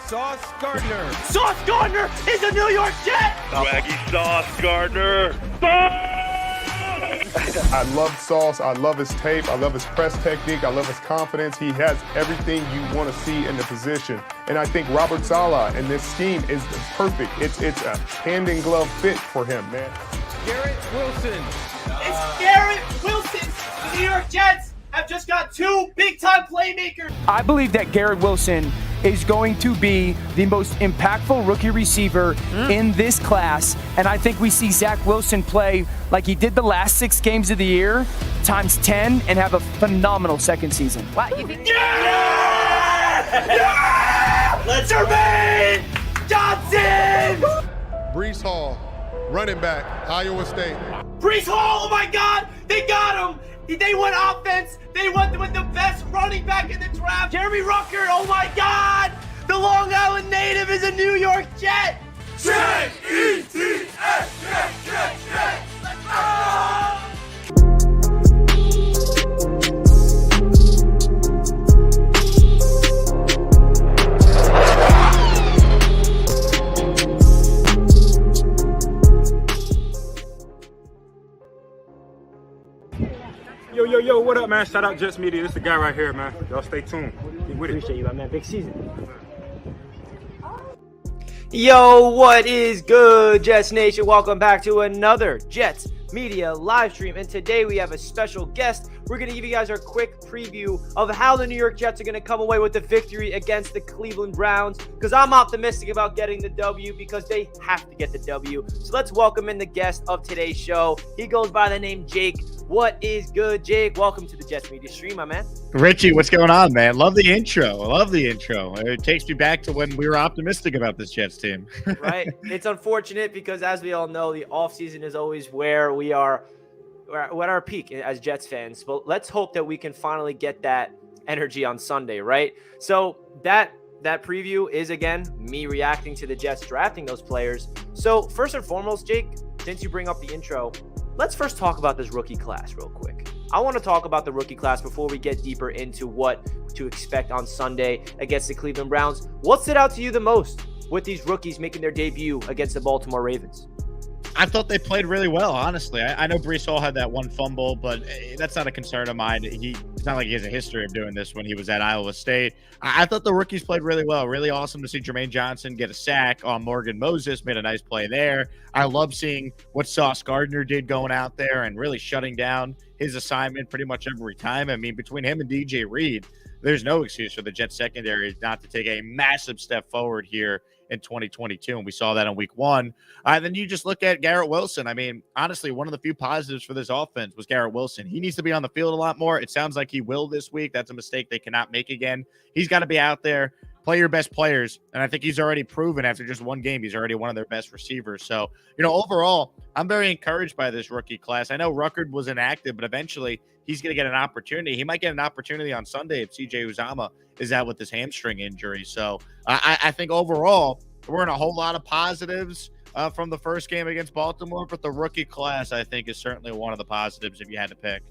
Sauce Gardner. Sauce Gardner is a New York Jet! Swaggy Sauce Gardner. I love Sauce. I love his tape. I love his press technique. I love his confidence. He has everything you want to see in the position. And I think Robert Saleh in this scheme is perfect. It's a hand-in-glove fit for him, man. Garrett Wilson. It's Garrett Wilson! The New York Jets have just got two big-time playmakers! I believe that Garrett Wilson is going to be the most impactful rookie receiver in this class. And I think we see Zach Wilson play like he did the last 6 games of the year, times 10, and have a phenomenal second season. Wow, you think? Yeah! Yeah! Let's Jermaine Johnson! Brees Hall, running back, Iowa State. Brees Hall, oh my God, they got him! They went offense. They went with the best running back in the draft. Jeremy Rucker, oh my God! The Long Island native is a New York Jet! J-E-T-S, Jet. Let's go! Yo, what up, man? Shout out Jets Media. This is the guy right here, man. Y'all stay tuned. Keep with it. Appreciate you, man. Big season. Yo, what is good, Jets Nation? Welcome back to another Jets Media live stream. And today we have a special guest. We're going to give you guys our quick preview of how the New York Jets are going to come away with the victory against the Cleveland Browns, because I'm optimistic about getting the W, because they have to get the W. So let's welcome in the guest of today's show. He goes by the name Jake. What is good, Jake? Welcome to the Jets Media stream, my man. Richie, what's going on, man? Love the intro. It takes me back to when we were optimistic about this Jets team. Right? It's unfortunate because, as we all know, the offseason is always where we are at our peak as Jets fans. But let's hope that we can finally get that energy on Sunday, right? So that preview is, again, me reacting to the Jets drafting those players. So first and foremost, Jake, since you bring up the intro, let's first talk about this rookie class real quick. I want to talk about the rookie class before we get deeper into what to expect on Sunday against the Cleveland Browns. What stood out to you the most with these rookies making their debut against the Baltimore Ravens? I thought they played really well, honestly. I know Brees Hall had that one fumble, but that's not a concern of mine. It's not like he has a history of doing this when he was at Iowa State. I thought the rookies played really well. Really awesome to see Jermaine Johnson get a sack on Morgan Moses, made a nice play there. I love seeing what Sauce Gardner did going out there and really shutting down his assignment pretty much every time. I mean, between him and DJ Reed, there's no excuse for the Jets secondary not to take a massive step forward here in 2022, and we saw that in week 1. Then you just look at Garrett Wilson. I mean, honestly, one of the few positives for this offense was Garrett Wilson. He needs to be on the field a lot more. It sounds like he will this week. That's a mistake they cannot make again. He's got to be out there, play your best players, and I think he's already proven after just one game he's already one of their best receivers. So, overall, I'm very encouraged by this rookie class. I know Ruckert was inactive, but eventually he's going to get an opportunity. He might get an opportunity on Sunday if CJ Uzomah is out with this hamstring injury. So I think overall we're in a whole lot of positives from the first game against Baltimore, but the rookie class I think is certainly one of the positives if you had to pick.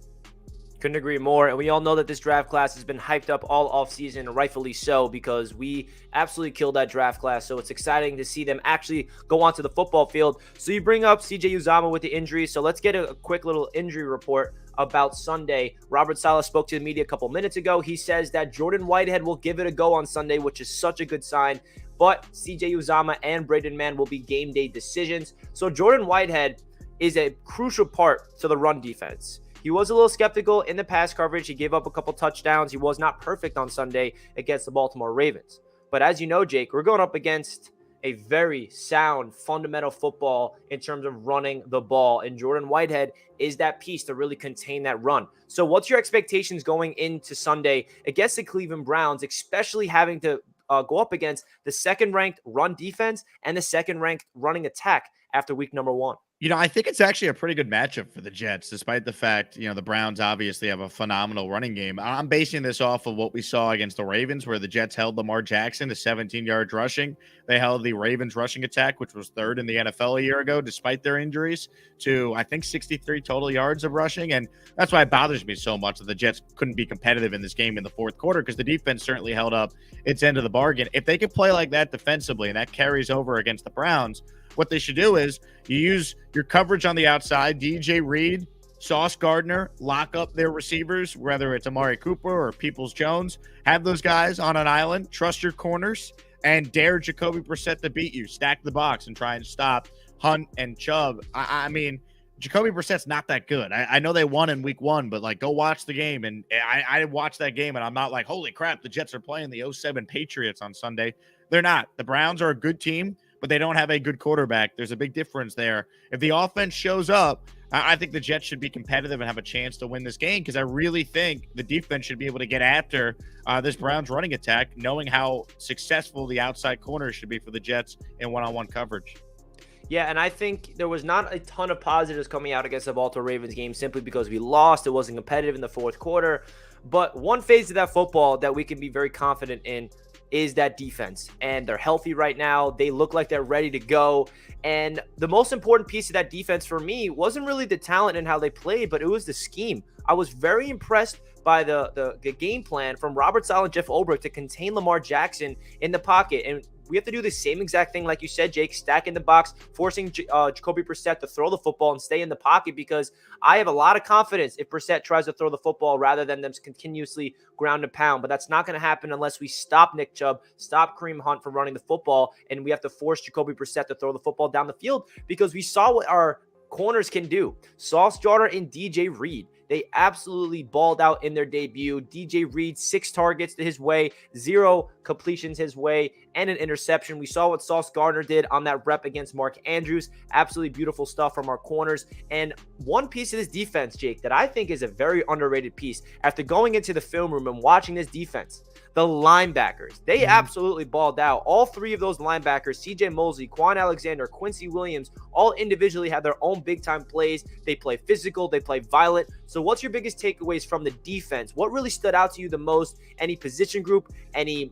Couldn't agree more. And we all know that this draft class has been hyped up all offseason, rightfully so, because we absolutely killed that draft class. So it's exciting to see them actually go onto the football field. So you bring up CJ Uzomah with the injury. So let's get a quick little injury report about Sunday. Robert Saleh spoke to the media a couple minutes ago. He says that Jordan Whitehead will give it a go on Sunday, which is such a good sign. But CJ Uzomah and Braden Mann will be game day decisions. So Jordan Whitehead is a crucial part to the run defense. He was a little skeptical in the pass coverage. He gave up a couple touchdowns. He was not perfect on Sunday against the Baltimore Ravens. But as you know, Jake, we're going up against a very sound, fundamental football in terms of running the ball. And Jordan Whitehead is that piece to really contain that run. So what's your expectations going into Sunday against the Cleveland Browns, especially having to go up against the second-ranked run defense and the second-ranked running attack after week number 1? I think it's actually a pretty good matchup for the Jets, despite the fact, the Browns obviously have a phenomenal running game. I'm basing this off of what we saw against the Ravens, where the Jets held Lamar Jackson to 17 yards rushing. They held the Ravens rushing attack, which was third in the NFL a year ago, despite their injuries, to, I think, 63 total yards of rushing. And that's why it bothers me so much that the Jets couldn't be competitive in this game in the fourth quarter, because the defense certainly held up its end of the bargain. If they could play like that defensively, and that carries over against the Browns, what they should do is you use your coverage on the outside, DJ Reed, Sauce Gardner, lock up their receivers, whether it's Amari Cooper or Peoples-Jones. Have those guys on an island, trust your corners, and dare Jacoby Brissett to beat you. Stack the box and try and stop Hunt and Chubb. I mean, Jacoby Brissett's not that good. I know they won in week 1, but go watch the game. And I watched that game, and I'm not like, holy crap, the Jets are playing the 07 Patriots on Sunday. They're not. The Browns are a good team, but they don't have a good quarterback. There's a big difference there. If the offense shows up, I think the Jets should be competitive and have a chance to win this game, because I really think the defense should be able to get after this Browns running attack, knowing how successful the outside corners should be for the Jets in one-on-one coverage. Yeah, and I think there was not a ton of positives coming out against the Baltimore Ravens game simply because we lost. It wasn't competitive in the fourth quarter. But one phase of that football that we can be very confident in is that defense. And they're healthy right now. They look like they're ready to go. And the most important piece of that defense for me wasn't really the talent and how they played, but it was the scheme. I was very impressed by the game plan from Robert Saleh and Jeff Ulbrich to contain Lamar Jackson in the pocket. And we have to do the same exact thing, like you said, Jake, stack in the box, forcing Jacoby Brissett to throw the football and stay in the pocket, because I have a lot of confidence if Brissett tries to throw the football rather than them continuously ground and pound. But that's not going to happen unless we stop Nick Chubb, stop Kareem Hunt from running the football, and we have to force Jacoby Brissett to throw the football down the field, because we saw what our corners can do. Sauce Gardner and DJ Reed, they absolutely balled out in their debut. DJ Reed, 6 targets to his way, 0 completions his way, and an interception. We saw what Sauce Gardner did on that rep against Mark Andrews. Absolutely beautiful stuff from our corners. And one piece of this defense, Jake, that I think is a very underrated piece, after going into the film room and watching this defense, the linebackers, they absolutely balled out. All 3 of those linebackers, CJ Mosley, Quan Alexander, Quincy Williams, all individually had their own big-time plays. They play physical, they play violent. So what's your biggest takeaways from the defense? What really stood out to you the most? Any position group, any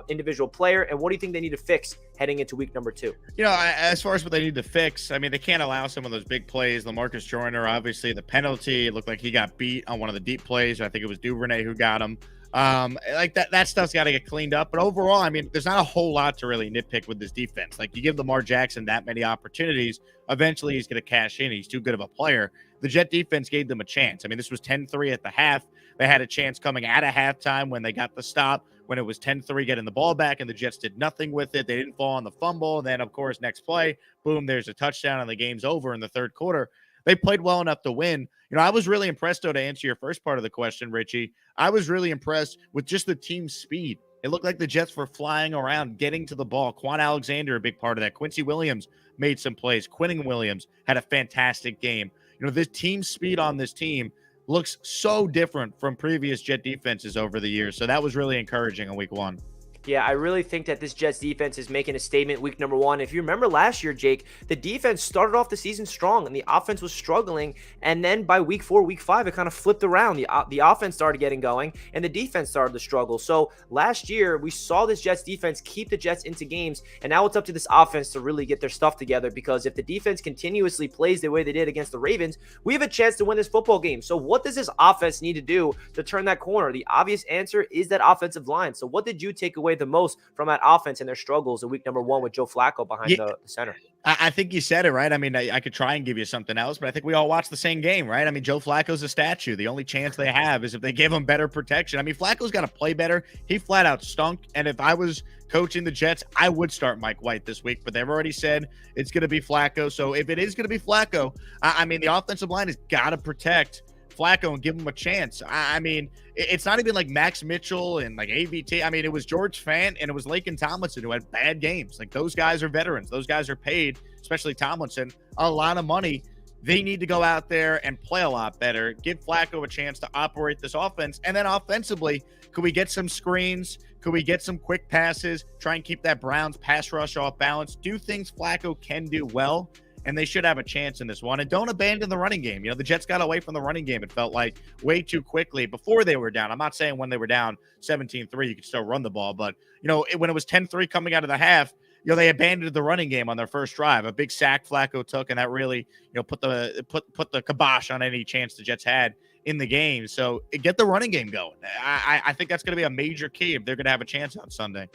individual player, and what do you think they need to fix heading into week number 2? As far as what they need to fix, I mean, they can't allow some of those big plays. LaMarcus Joyner, obviously the penalty, it looked like he got beat on one of the deep plays. I think it was Duvernay who got him. Like that stuff's got to get cleaned up. But overall, I mean, there's not a whole lot to really nitpick with this defense. Like, you give Lamar Jackson that many opportunities, eventually he's going to cash in. He's too good of a player. The Jet defense gave them a chance. I mean, this was 10-3 at the half. They had a chance coming out of halftime when they got the stop, when it was 10-3 getting the ball back, and the Jets did nothing with it. They didn't fall on the fumble. And then, of course, next play, boom, there's a touchdown, and the game's over in the third quarter. They played well enough to win. I was really impressed, though, to answer your first part of the question, Richie. I was really impressed with just the team's speed. It looked like the Jets were flying around, getting to the ball. Quan Alexander, a big part of that. Quincy Williams made some plays. Quinton Williams had a fantastic game. This team speed on this team looks so different from previous Jet defenses over the years. So that was really encouraging in week 1. Yeah, I really think that this Jets defense is making a statement week number 1. If you remember last year, Jake, the defense started off the season strong and the offense was struggling. And then by week 4, week 5, it kind of flipped around. The offense started getting going and the defense started to struggle. So last year, we saw this Jets defense keep the Jets into games. And now it's up to this offense to really get their stuff together, because if the defense continuously plays the way they did against the Ravens, we have a chance to win this football game. So what does this offense need to do to turn that corner? The obvious answer is that offensive line. So what did you take away the most from that offense and their struggles in week number 1 with Joe Flacco behind the center? I think you said it right. I mean, I could try and give you something else, but I think we all watched the same game, right? I mean, Joe Flacco's a statue. The only chance they have is if they give him better protection. I mean, Flacco's got to play better. He flat out stunk. And if I was coaching the Jets, I would start Mike White this week, but they've already said it's going to be Flacco. So if it is going to be Flacco, I mean, the offensive line has got to protect Flacco and give him a chance. I mean, it's not even like Max Mitchell and like AVT. I mean, it was George Fant and it was Laken Tomlinson who had bad games. Like, those guys are veterans. Those guys are paid, especially Tomlinson, a lot of money. They need to go out there and play a lot better. Give Flacco a chance to operate this offense. And then offensively, could we get some screens? Could we get some quick passes? Try and keep that Browns pass rush off balance. Do things Flacco can do well. and they should have a chance in this one. And don't abandon the running game. You know, the Jets got away from the running game, it felt like, way too quickly before they were down. I'm not saying when they were down 17-3, you could still run the ball, but, you know, when it was 10-3 coming out of the half, you know, they abandoned the running game on their first drive. A big sack Flacco took, and that really, you know, put the kibosh on any chance the Jets had in the game. So get the running game going. I think that's going to be a major key if they're going to have a chance on Sunday.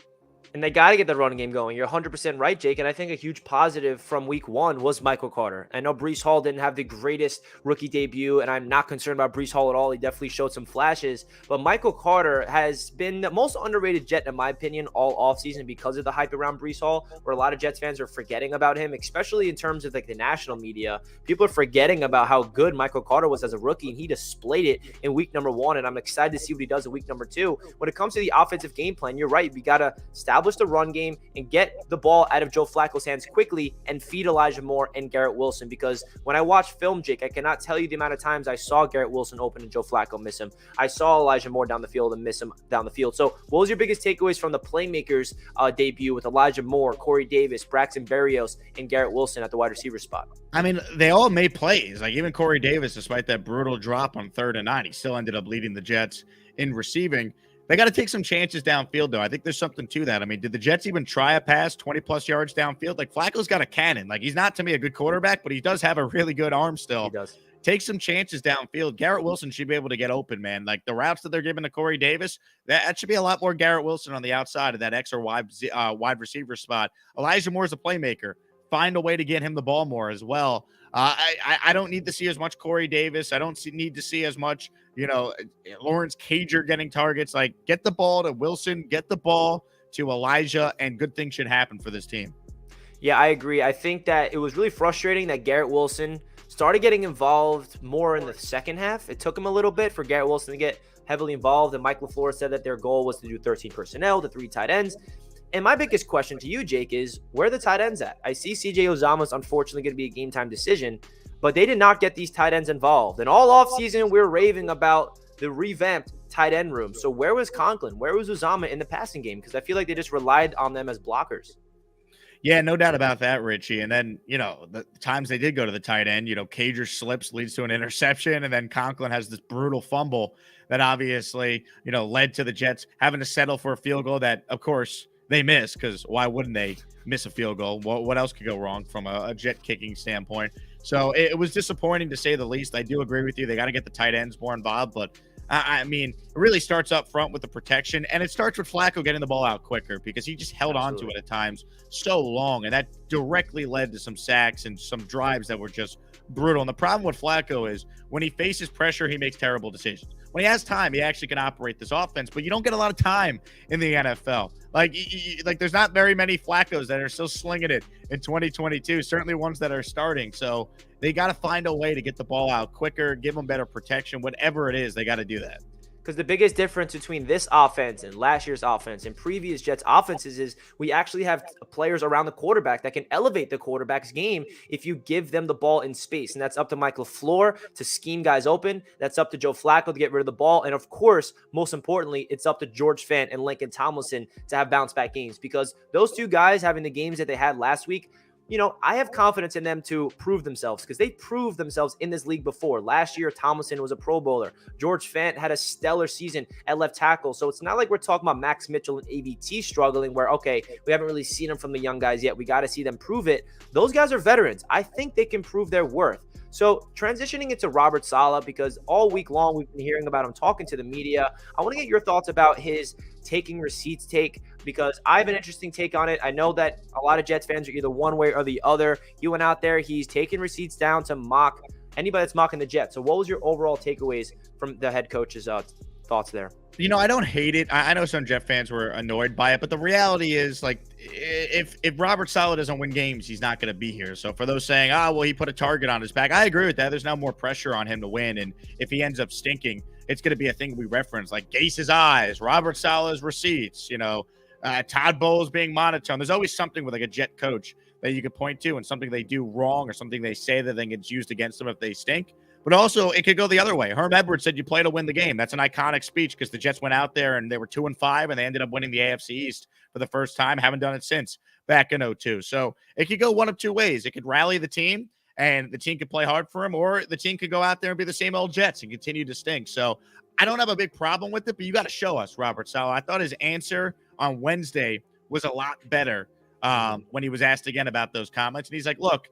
And they got to get the running game going. You're 100% right, Jake. And I think a huge positive from week one was Michael Carter. I know Breece Hall didn't have the greatest rookie debut, and I'm not concerned about Breece Hall at all. He definitely showed some flashes. But Michael Carter has been the most underrated Jet, in my opinion, all offseason because of the hype around Breece Hall, where a lot of Jets fans are forgetting about him, especially in terms of like the national media. People are forgetting about how good Michael Carter was as a rookie, and he displayed it in week number one. And I'm excited to see what he does in week number two. When it comes to the offensive game plan, you're right. We got to establish the run game and get the ball out of Joe Flacco's hands quickly and feed Elijah Moore and Garrett Wilson. Because when I watch film, Jake, I cannot tell you the amount of times I saw Garrett Wilson open and Joe Flacco miss him. I saw Elijah Moore down the field and miss him down the field. So what was your biggest takeaways from the playmakers debut with Elijah Moore, Corey Davis, Braxton Berrios, and Garrett Wilson at the wide receiver spot? I mean, they all made plays. Like even Corey Davis, despite that brutal drop on 3rd and 9, he still ended up leading the Jets in receiving. They got to take some chances downfield, though. I think there's something to that. I mean, did the Jets even try a pass 20-plus yards downfield? Like, Flacco's got a cannon. Like, he's not, to me, a good quarterback, but he does have a really good arm still. He does. Take some chances downfield. Garrett Wilson should be able to get open, man. Like, the routes that they're giving to Corey Davis, that should be a lot more Garrett Wilson on the outside of that X or wide receiver spot. Elijah Moore's a playmaker. Find a way to get him the ball more as well. I don't need to see as much Corey Davis. I don't need to see as much, you know, Lawrence Cager getting targets. Like, get the ball to Wilson, get the ball to Elijah, and good things should happen for this team. Yeah, I agree. I think that it was really frustrating that Garrett Wilson started getting involved more in the second half. It took him a little bit for Garrett Wilson to get heavily involved, and Mike LaFleur said that their goal was to do 13 personnel, the 3 tight ends. And my biggest question to you, Jake, is where are the tight ends at? I see CJ Uzomah's unfortunately going to be a game-time decision, but they did not get these tight ends involved. And all offseason, we're raving about the revamped tight end room. So where was Conklin? Where was Uzomah in the passing game? Because I feel like they just relied on them as blockers. Yeah, no doubt about that, Richie. And then, you know, the times they did go to the tight end, you know, Cager slips, leads to an interception, and then Conklin has this brutal fumble that obviously, you know, led to the Jets having to settle for a field goal that, of course, they missed, because why wouldn't they miss a field goal? What else could go wrong from a Jet kicking standpoint? So it was disappointing, to say the least. I do agree with you. They got to get the tight ends more involved, but I mean, it really starts up front with the protection, and it starts with Flacco getting the ball out quicker, because he just held on to it at times so long, and that directly led to some sacks and some drives that were just brutal. And the problem with Flacco is when he faces pressure, he makes terrible decisions. When he has time, he actually can operate this offense, but you don't get a lot of time in the NFL. Like there's not very many Flaccos that are still slinging it in 2022, certainly ones that are starting. So they got to find a way to get the ball out quicker, give them better protection, whatever it is, they got to do that. Because the biggest difference between this offense and last year's offense and previous Jets offenses is we actually have players around the quarterback that can elevate the quarterback's game if you give them the ball in space. And that's up to Mike LaFleur to scheme guys open. That's up to Joe Flacco to get rid of the ball. And of course, most importantly, it's up to George Fant and Lincoln Tomlinson to have bounce back games, because those two guys having the games that they had last week, you know, I have confidence in them to prove themselves, because they proved themselves in this league before. Last year, Tomlinson was a Pro Bowler. George Fant had a stellar season at left tackle. So it's not like we're talking about Max Mitchell and AVT struggling where, okay, we haven't really seen them from the young guys yet. We got to see them prove it. Those guys are veterans. I think they can prove their worth. So transitioning into Robert Saleh, because all week long we've been hearing about him talking to the media. I want to get your thoughts about his taking receipts take, because I have an interesting take on it. I know that a lot of Jets fans are either one way or the other. He went out there, he's taking receipts down to mock anybody that's mocking the Jets. So what was your overall takeaways from the head coach's thoughts there? You know, I don't hate it. I know some Jet fans were annoyed by it, but the reality is, like, if Robert Saleh doesn't win games, he's not going to be here. So for those saying, well, he put a target on his back, I agree with that. There's now more pressure on him to win, and if he ends up stinking, it's going to be a thing we reference, like Gase's eyes, Robert Saleh's receipts, you know, Todd Bowles being monotone. There's always something with like a Jet coach that you could point to, and something they do wrong or something they say that then gets used against them if they stink. But also, it could go the other way. Herm Edwards said you play to win the game. That's an iconic speech, because the Jets went out there and they were 2-5, and they ended up winning the AFC East for the first time. Haven't done it since. back in 02. So it could go one of two ways. It could rally the team and the team could play hard for him, or the team could go out there and be the same old Jets and continue to stink. So I don't have a big problem with it, but you got to show us, Robert Saleh. I thought his answer on Wednesday was a lot better when he was asked again about those comments. And he's like, look,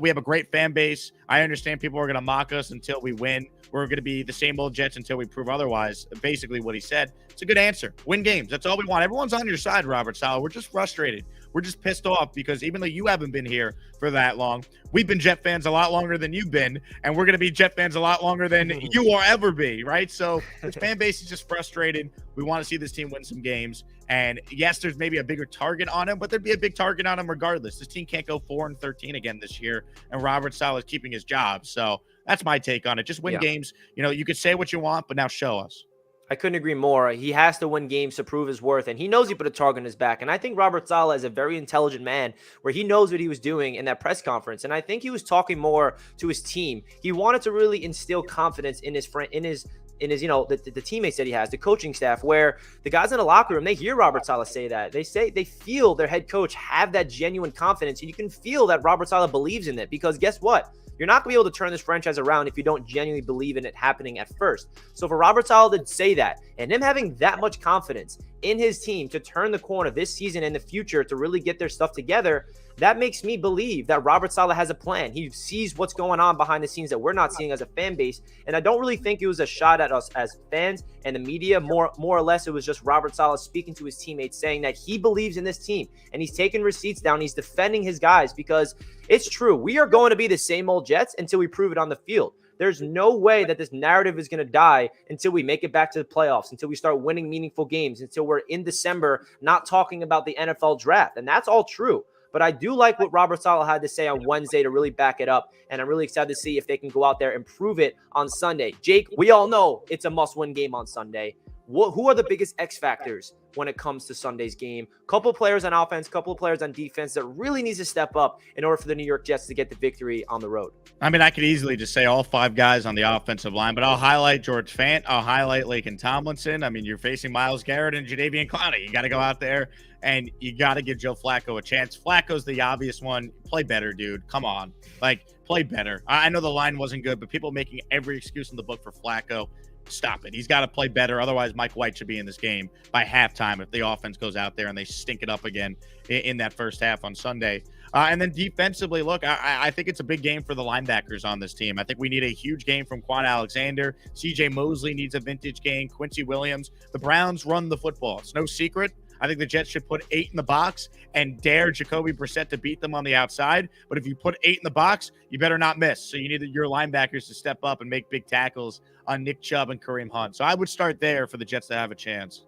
we have a great fan base. I understand people are going to mock us until we win. We're going to be the same old Jets until we prove otherwise. Basically what he said. It's a good answer. Win games. That's all we want. Everyone's on your side, Robert Saleh. We're just frustrated. We're just pissed off because even though you haven't been here for that long, we've been Jet fans a lot longer than you've been, and we're going to be Jet fans a lot longer than you will ever be, right? So this fan base is just frustrated. We want to see this team win some games. And yes, there's maybe a bigger target on him, but there'd be a big target on him regardless. This team can't go 4-13 again this year, and Robert Saleh is keeping his job. So that's my take on it. Just win games. You know, you could say what you want, but now show us. I couldn't agree more. He has to win games to prove his worth, and he knows he put a target on his back. And I think Robert Saleh is a very intelligent man where he knows what he was doing in that press conference. And I think he was talking more to his team. He wanted to really instill confidence in his friend, in his the teammates that he has, the coaching staff, where the guys in the locker room, they hear Robert Saleh say that. They feel their head coach have that genuine confidence, and you can feel that Robert Saleh believes in it, because guess what? You're not going to be able to turn this franchise around if you don't genuinely believe in it happening at first. So for Robert Saleh to say that, and him having that much confidence in his team to turn the corner this season and the future to really get their stuff together, that makes me believe that Robert Saleh has a plan. He sees what's going on behind the scenes that we're not seeing as a fan base. And I don't really think it was a shot at us as fans and the media. More or less, it was just Robert Saleh speaking to his teammates, saying that he believes in this team, and he's taking receipts down. He's defending his guys, because it's true. We are going to be the same old Jets until we prove it on the field. There's no way that this narrative is going to die until we make it back to the playoffs, until we start winning meaningful games, until we're in December not talking about the NFL draft. And that's all true. But I do like what Robert Saleh had to say on Wednesday to really back it up. And I'm really excited to see if they can go out there and prove it on Sunday. Jake, we all know it's a must-win game on Sunday. Who are the biggest X factors when it comes to Sunday's game? Couple players on offense, couple players on defense that really needs to step up in order for the New York Jets to get the victory on the road. I mean, I could easily just say all five guys on the offensive line, but I'll highlight George Fant. I'll highlight Laken Tomlinson. I mean, you're facing Myles Garrett and Jadeveon Clowney. You got to go out there and you got to give Joe Flacco a chance. Flacco's the obvious one. Play better, dude. Come on. Like, play better. I know the line wasn't good, but people making every excuse in the book for Flacco. Stop it. He's got to play better. Otherwise, Mike White should be in this game by halftime if the offense goes out there and they stink it up again in that first half on Sunday. And then defensively, look, I think it's a big game for the linebackers on this team. I think we need a huge game from Quan Alexander. CJ Mosley needs a vintage game. Quincy Williams. The Browns run the football. It's no secret. I think the Jets should put 8 in the box and dare Jacoby Brissett to beat them on the outside. But if you put 8 in the box, you better not miss. So you need your linebackers to step up and make big tackles on Nick Chubb and Kareem Hunt. So I would start there for the Jets to have a chance.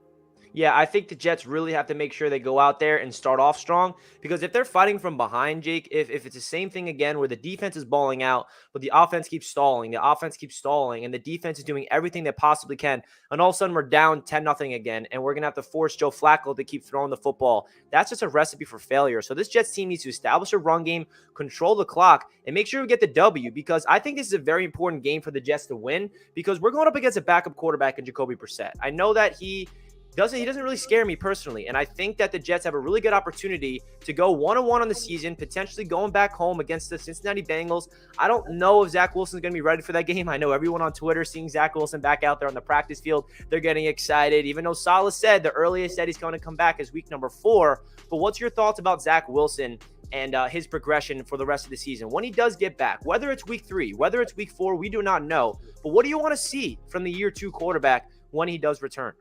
Yeah, I think the Jets really have to make sure they go out there and start off strong, because if they're fighting from behind, Jake, if it's the same thing again where the defense is balling out, but the offense keeps stalling, and the defense is doing everything they possibly can, and all of a sudden we're down 10-0 again, and we're going to have to force Joe Flacco to keep throwing the football, that's just a recipe for failure. So this Jets team needs to establish a run game, control the clock, and make sure we get the W, because I think this is a very important game for the Jets to win, because we're going up against a backup quarterback in Jacoby Brissett. I know that he doesn't really scare me personally. And I think that the Jets have a really good opportunity to go 1-1 on the season, potentially going back home against the Cincinnati Bengals. I don't know if Zach Wilson's going to be ready for that game. I know everyone on Twitter seeing Zach Wilson back out there on the practice field, they're getting excited, even though Saleh said the earliest that he's going to come back is week number 4. But what's your thoughts about Zach Wilson and his progression for the rest of the season when he does get back? Whether it's week 3, whether it's week 4, we do not know. But what do you want to see from the year 2 quarterback when he does return?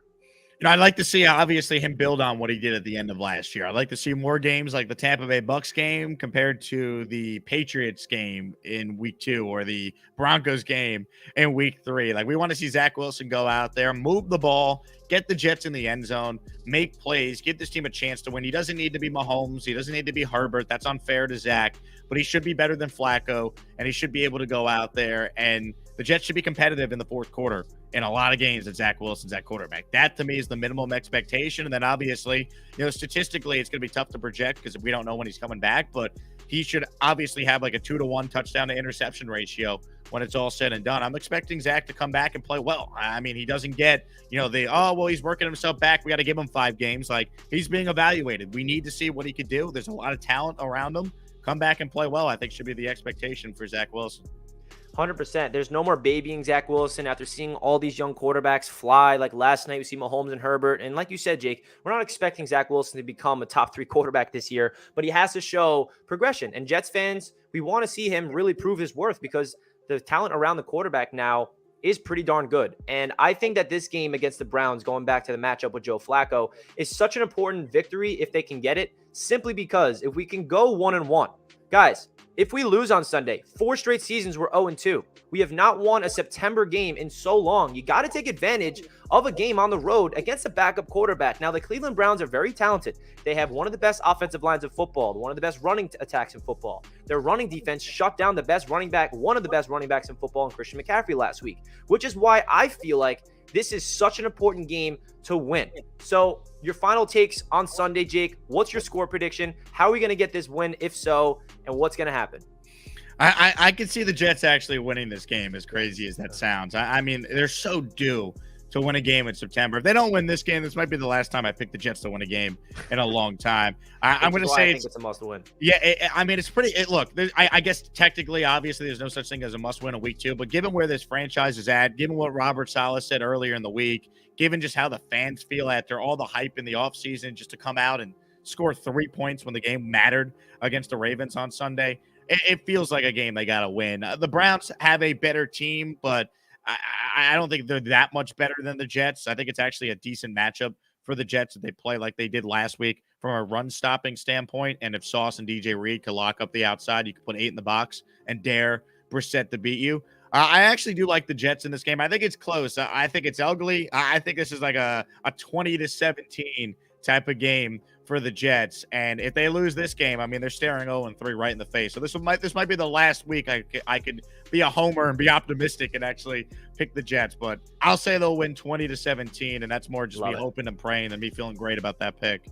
You know, I'd like to see, obviously, him build on what he did at the end of last year. I'd like to see more games like the Tampa Bay Bucks game compared to the Patriots game in week 2 or the Broncos game in week 3. Like, we want to see Zach Wilson go out there, move the ball, get the Jets in the end zone, make plays, give this team a chance to win. He doesn't need to be Mahomes. He doesn't need to be Herbert. That's unfair to Zach. But he should be better than Flacco, and he should be able to go out there and the Jets should be competitive in the fourth quarter in a lot of games that Zach Wilson's at quarterback. That, to me, is the minimum expectation. And then, obviously, statistically, it's going to be tough to project because we don't know when he's coming back. But he should obviously have like a 2-to-1 touchdown to interception ratio when it's all said and done. I'm expecting Zach to come back and play well. I mean, he doesn't get, he's working himself back, we got to give him 5 games. Like, he's being evaluated. We need to see what he could do. There's a lot of talent around him. Come back and play well, I think, should be the expectation for Zach Wilson. 100%. There's no more babying Zach Wilson after seeing all these young quarterbacks fly. Like last night, we see Mahomes and Herbert. And like you said, Jake, we're not expecting Zach Wilson to become a top 3 quarterback this year, but he has to show progression. And Jets fans, we want to see him really prove his worth because the talent around the quarterback now is pretty darn good. And I think that this game against the Browns, going back to the matchup with Joe Flacco, is such an important victory if they can get it, simply because if we can go 1-1, guys, if we lose on Sunday, 4 straight seasons we're 0-2. We have not won a September game in so long. You got to take advantage of a game on the road against a backup quarterback. Now, the Cleveland Browns are very talented. They have one of the best offensive lines of football, one of the best running attacks in football. Their running defense shut down the best running back, one of the best running backs in football, in Christian McCaffrey last week, which is why I feel like this is such an important game to win. So your final takes on Sunday, Jake. What's your score prediction? How are we going to get this win, if so, and what's going to happen? I can see the Jets actually winning this game, as crazy as that sounds. I mean, they're so due to win a game in September. If they don't win this game, this might be the last time I pick the Jets to win a game in a long time. I'm going to say I think it's a must win. Yeah, I mean, it's pretty. Look, I guess technically, obviously, there's no such thing as a must win in week 2. But given where this franchise is at, given what Robert Saleh said earlier in the week, given just how the fans feel after all the hype in the offseason, just to come out and score 3 points when the game mattered against the Ravens on Sunday, it feels like a game they got to win. The Browns have a better team, but I don't think they're that much better than the Jets. I think it's actually a decent matchup for the Jets if they play like they did last week from a run-stopping standpoint. And if Sauce and DJ Reed could lock up the outside, you could put 8 in the box and dare Brissett to beat you. I actually do like the Jets in this game. I think it's close. I think it's ugly. I think this is like a 20-17 type of game for the Jets. And if they lose this game, I mean, they're staring 0-3 right in the face. So this might be the last week I could be a homer and be optimistic and actually pick the Jets. But I'll say they'll win 20-17, and that's more just me hoping and praying than me feeling great about that pick.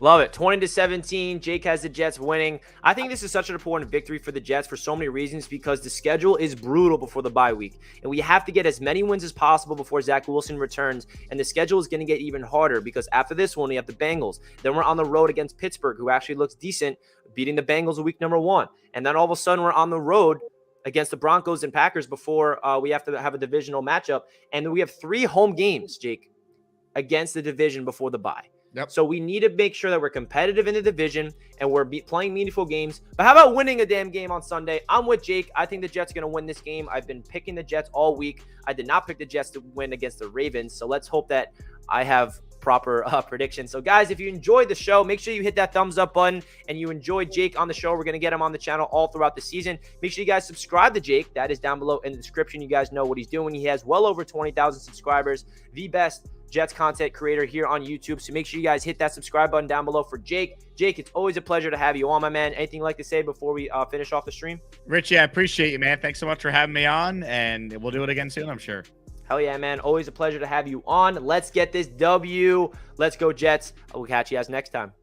Love it. 20-17. Jake has the Jets winning. I think this is such an important victory for the Jets for so many reasons, because the schedule is brutal before the bye week, and we have to get as many wins as possible before Zach Wilson returns. And the schedule is going to get even harder because after this one, we have the Bengals. Then we're on the road against Pittsburgh, who actually looks decent, beating the Bengals in week number 1. And then all of a sudden, we're on the road against the Broncos and Packers before we have to have a divisional matchup. And then we have 3 home games, Jake, against the division before the bye. Yep. So we need to make sure that we're competitive in the division and we're playing meaningful games. But how about winning a damn game on Sunday? I'm with Jake. I think the Jets are going to win this game. I've been picking the Jets all week. I did not pick the Jets to win against the Ravens. So let's hope that I have proper predictions. So guys, if you enjoyed the show, make sure you hit that thumbs up button, and you enjoyed Jake on the show. We're going to get him on the channel all throughout the season. Make sure you guys subscribe to Jake. That is down below in the description. You guys know what he's doing. He has well over 20,000 subscribers, the best Jets content creator here on YouTube. So make sure you guys hit that subscribe button down below for Jake. Jake, it's always a pleasure to have you on, my man. Anything you'd like to say before we finish off the stream? Richie, I appreciate you, man. Thanks so much for having me on, and we'll do it again soon, I'm sure. Hell yeah, man. Always a pleasure to have you on. Let's get this W. Let's go, Jets. We'll catch you guys next time.